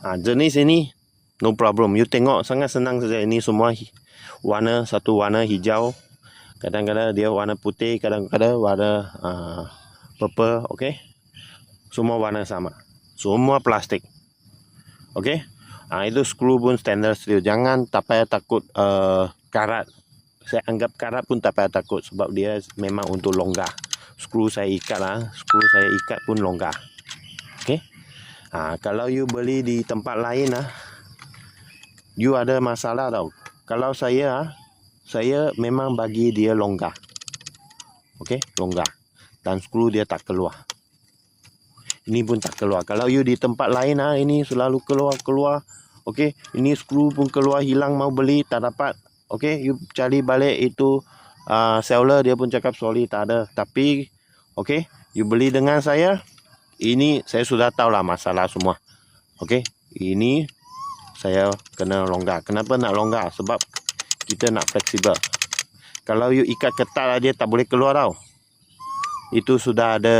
Jenis ini no problem. You tengok sangat senang saja. Ini semua warna, satu warna hijau. Kadang-kadang dia warna putih, kadang-kadang warna purple, okey. Semua warna sama. Semua plastik. Okey. Itu skru pun stainless steel. Jangan tak payah takut karat. Saya anggap karat pun tak payah takut sebab dia memang untuk longgar. Skru saya ikat pun longgar. Okey. Kalau you beli di tempat lain you ada masalah tau. Kalau saya memang bagi dia longgar. Okey, longgar. Dan skru dia tak keluar. Ini pun tak keluar. Kalau you di tempat lain ini selalu keluar. Okey, ini skru pun keluar, hilang, mau beli tak dapat. Okey, you cari balik itu seller, dia pun cakap sorry tak ada. Tapi okey, you beli dengan saya, ini saya sudah tahu lah masalah semua. Okey, ini saya kena longgar. Kenapa nak longgar? Sebab kita nak fleksibel. Kalau you ikat ketat dia tak boleh keluar tau. Itu sudah ada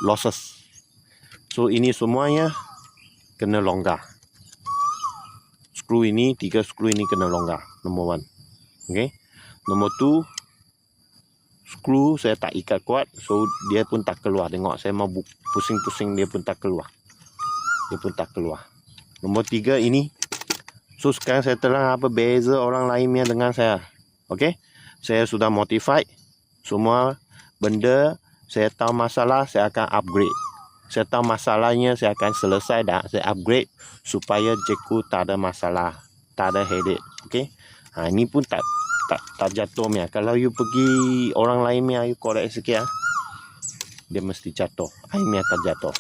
losses. So ini semuanya kena longgar. Skru ini, 3 skru ini kena longgar. Number 1. Okay. Number 2, skru saya tak ikat kuat, so dia pun tak keluar. Tengok saya mau pusing-pusing, dia pun tak keluar. Nombor 3 ini. So sekarang saya terang apa beza orang lainnya dengan saya. Okey. Saya sudah modified semua benda. Saya tahu masalah, saya akan upgrade. Saya tahu masalahnya, saya akan selesai dah. Saya upgrade supaya jeku tak ada masalah, tak ada headache. Okey. Ini pun tak jatuh punya. Kalau you pergi orang lain punya, you korek sikit dia mesti jatuh. Airnya tak jatuh.